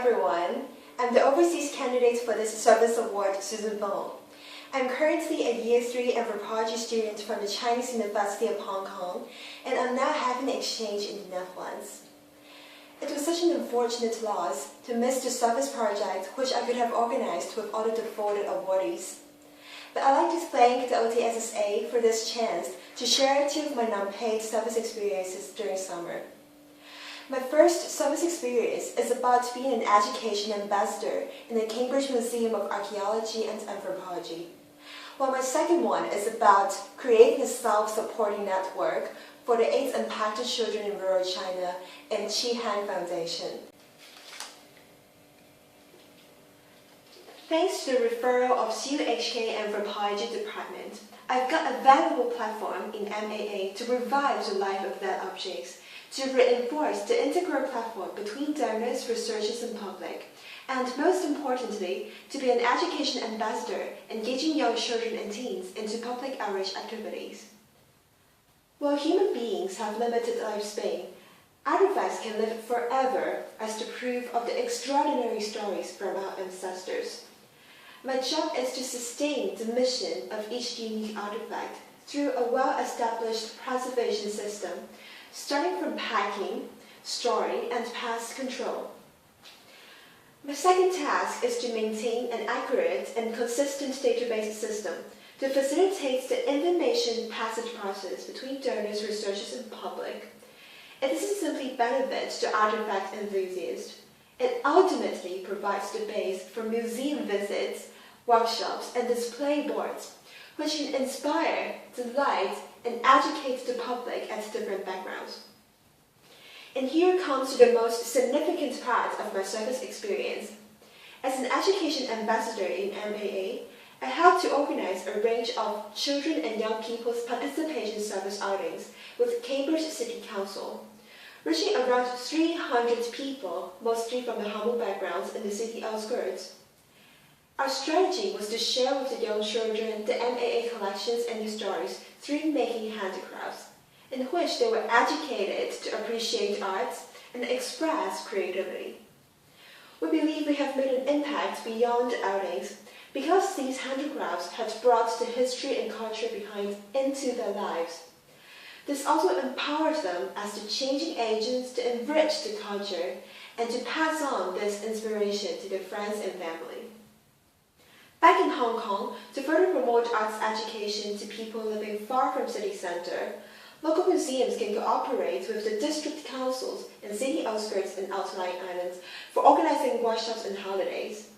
everyone. I'm the overseas candidate for this service award, SusanFung. I'm currently a Year 3 anthropology student from the Chinese University of Hong Kong, and I'm now having an exchange in the Netherlands. It was such an unfortunate loss to miss the service project which I could have organized with all the devoted awardees. But I'd like to thank the OTSSA for this chance to share 2 of my non-paid service experiences during summer. My first service experience is about being an education ambassador in the Cambridge Museum of Archaeology and Anthropology, while my second one is about creating a self-supporting network for the AIDS impacted children in rural China and SusanFung Foundation. Thanks to the referral of CUHK Anthropology Department, I've got a valuable platform in MAA to revive the life of dead objects, to reinforce the integral platform between donors, researchers and public, and most importantly, to be an education ambassador engaging young children and teens into public outreach activities. While human beings have limited lifespan, artifacts can live forever as the proof of the extraordinary stories from our ancestors. My job is to sustain the mission of each unique artifact through a well-established preservation system, starting from packing, storing, and pest control. My second task is to maintain an accurate and consistent database system to facilitate the information passage process between donors, researchers, and public. It doesn't simply benefit the artifact enthusiast. It ultimately provides the base for museum visits, workshops, and display boards, which can inspire, delight, and educate the public at different backgrounds. And here comes to the most significant part of my service experience. As an education ambassador in MAA, I helped to organize a range of children and young people's participation service outings with Cambridge City Council, reaching around 300 people, mostly from the humble backgrounds in the city outskirts. Our strategy was to share with the young children the MAA collections and the stories through making handicrafts, in which they were educated to appreciate art and express creativity. We believe we have made an impact beyond the outings because these handicrafts had brought the history and culture behind into their lives. This also empowered them as the changing agents to enrich the culture and to pass on this inspiration to their friends and family. Back in Hong Kong, to further promote arts education to people living far from city centre, local museums can cooperate with the district councils in city outskirts and outlying islands for organizing workshops and holidays.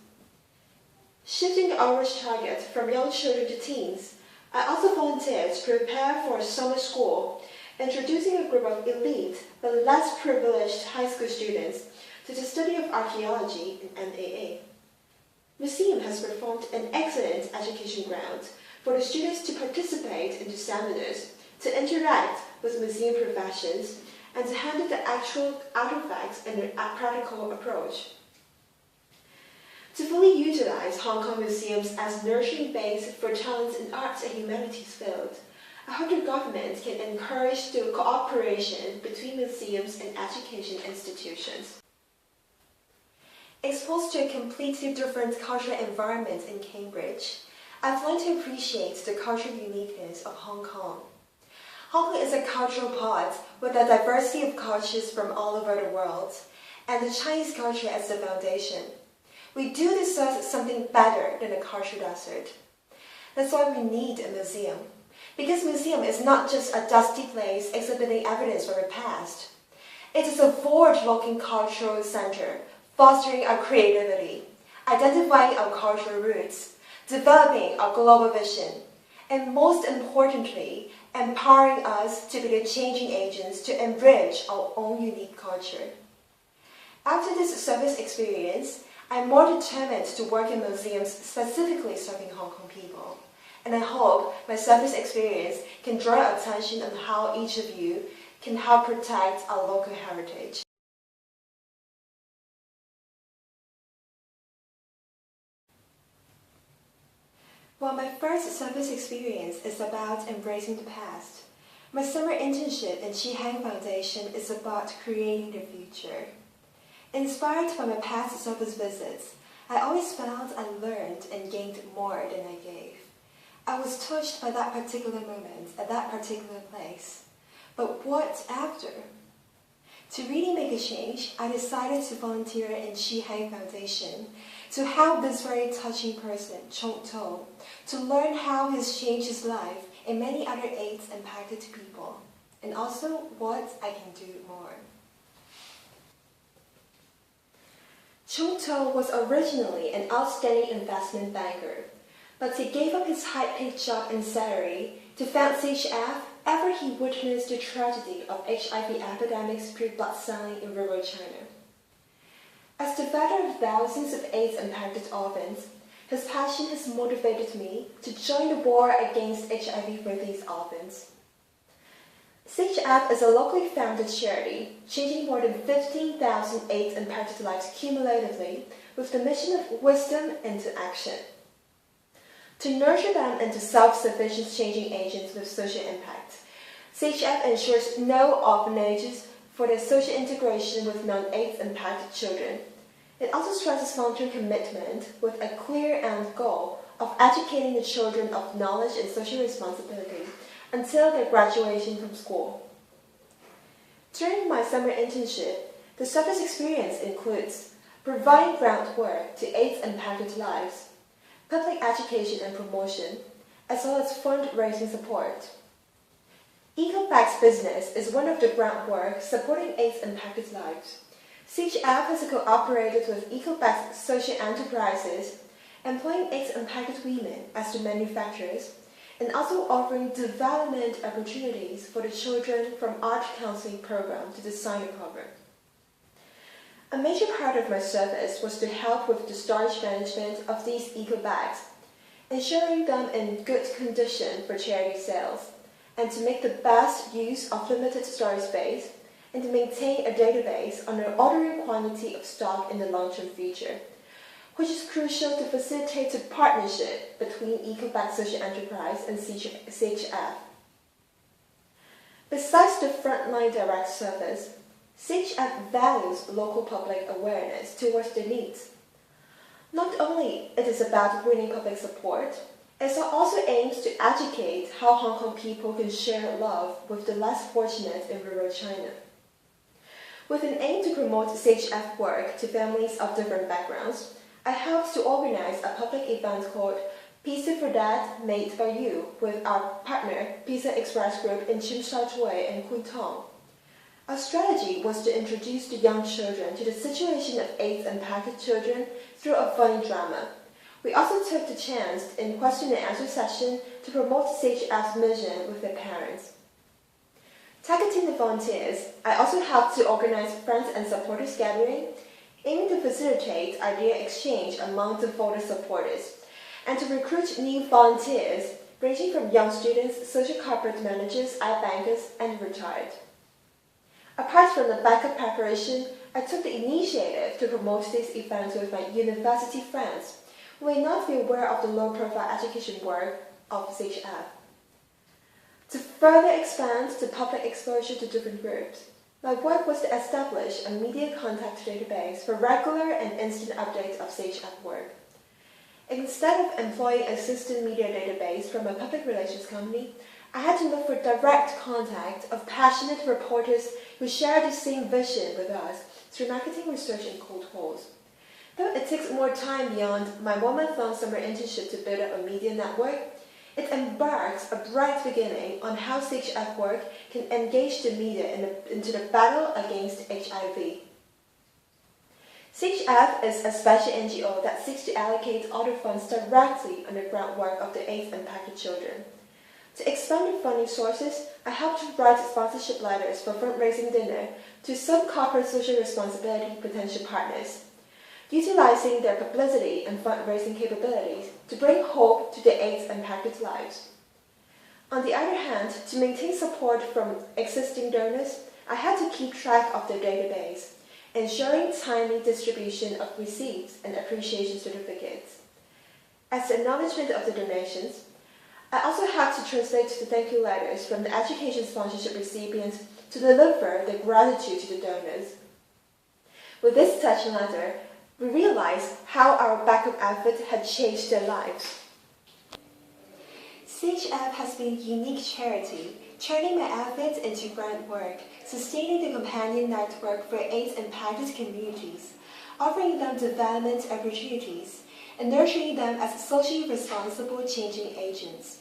Shifting the outreach target from young children to teens, I also volunteered to prepare for a summer school, introducing a group of elite but less privileged high school students to the study of archaeology in MAA. Museum has performed an excellent education ground for the students to participate in the seminars, to interact with museum professions, and to handle the actual artifacts in a practical approach. To fully utilize Hong Kong museums as nurturing base for talents in arts and humanities field, I hope the government can encourage the cooperation between museums and education institutions. Exposed to a completely different cultural environment in Cambridge, I've learned to appreciate the cultural uniqueness of Hong Kong. Hong Kong is a cultural pot with a diversity of cultures from all over the world, and the Chinese culture as the foundation. We do deserve something better than a cultural desert. That's why we need a museum, because museum is not just a dusty place exhibiting evidence from the past. It is a forward-looking cultural center, fostering our creativity, identifying our cultural roots, developing our global vision, and most importantly, empowering us to be the changing agents to enrich our own unique culture. After this service experience, I'm more determined to work in museums specifically serving Hong Kong people, and I hope my service experience can draw attention on how each of you can help protect our local heritage. While my first service experience is about embracing the past, my summer internship in SusanFung Foundation is about creating the future. Inspired by my past service visits, I always found I learned and gained more than I gave. I was touched by that particular moment at that particular place. But what after? To really make a change, I decided to volunteer in Shihai Foundation to help this very touching person, Chong To, to learn how he's changed his life and many other AIDS impacted people, and also what I can do more. Chong To was originally an outstanding investment banker, but he gave up his high-paid job and salary to found CHF after he witnessed the tragedy of HIV epidemics pre-blood selling in rural China. As the father of thousands of AIDS-impacted orphans, his passion has motivated me to join the war against HIV for these orphans. CHF is a locally founded charity, changing more than 15,000 AIDS-impacted lives cumulatively with the mission of wisdom into action. To nurture them into self-sufficient changing agents with social impact, CHF ensures no orphanages for their social integration with non-AIDS impacted children. It also stresses long-term commitment with a clear end goal of educating the children of knowledge and social responsibility until their graduation from school. During my summer internship, the service experience includes providing groundwork to AIDS-impacted lives, public education and promotion, as well as fundraising support. EcoBag's business is one of the groundwork supporting AIDS-impacted lives. CHF has cooperated with EcoBag's social enterprises, employing AIDS-impacted women as the manufacturers, and also offering development opportunities for the children from art counseling program to design the program. A major part of my service was to help with the storage management of these eco-bags, ensuring them in good condition for charity sales, and to make the best use of limited storage space, and to maintain a database on the ordering quantity of stock in the long-term future, which is crucial to facilitate the partnership between EcoBag Social Enterprise and CHF. Besides the frontline direct service, CHF values local public awareness towards their needs. Not only it is about winning public support, it also aims to educate how Hong Kong people can share love with the less fortunate in rural China. With an aim to promote CHF work to families of different backgrounds, I helped to organize a public event called Pizza for Dad Made by You with our partner Pizza Express Group in Tsim Sha Tsui and Kwun Tong. Our strategy was to introduce the young children to the situation of AIDS-impacted children through a funny drama. We also took the chance in question and answer session to promote CHF's mission with their parents. Targeting the volunteers, I also helped to organize friends and supporters gathering, aiming to facilitate idea exchange among the folder supporters, and to recruit new volunteers ranging from young students, social corporate managers, iBankers, and retired. Apart from the backup preparation, I took the initiative to promote these events with my university friends, who may not be aware of the low-profile education work of CHF. To further expand the public exposure to different groups, my work was to establish a media contact database for regular and instant updates of CHF work. Instead of employing a system media database from a public relations company, I had to look for direct contact of passionate reporters who share the same vision with us through marketing research and cold calls. Though it takes more time beyond my 1-month-long summer internship to build up a media network, it embarks a bright beginning on how CHF work can engage the media into the battle against HIV. CHF is a special NGO that seeks to allocate all the funds directly on the groundwork of the AIDS-impacted children. To expand the funding sources, I helped to write sponsorship letters for fundraising dinner to some corporate social responsibility potential partners, utilizing their publicity and fundraising capabilities to bring hope to the AIDS-impacted lives. On the other hand, to maintain support from existing donors, I had to keep track of their database, ensuring timely distribution of receipts and appreciation certificates. As acknowledgement of the donations, I also had to translate the thank you letters from the education sponsorship recipients to deliver their gratitude to the donors. With this touching letter, we realized how our backup effort had changed their lives. SageApp has been a unique charity, turning my efforts into grand work, sustaining the companion network for AIDS-impacted communities, offering them development opportunities, and nurturing them as socially responsible changing agents.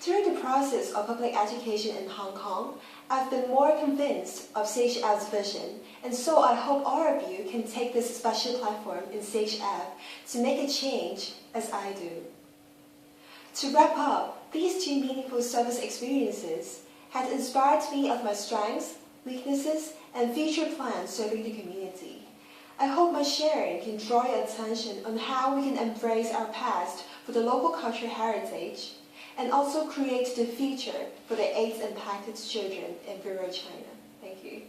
During the process of public education in Hong Kong, I've been more convinced of SageApp's vision, and so I hope all of you can take this special platform in SageApp to make a change as I do. To wrap up, these two meaningful service experiences had inspired me of my strengths, weaknesses, and future plans serving the community. I hope my sharing can draw your attention on how we can embrace our past for the local cultural heritage and also create the future for the AIDS-impacted children in rural China. Thank you.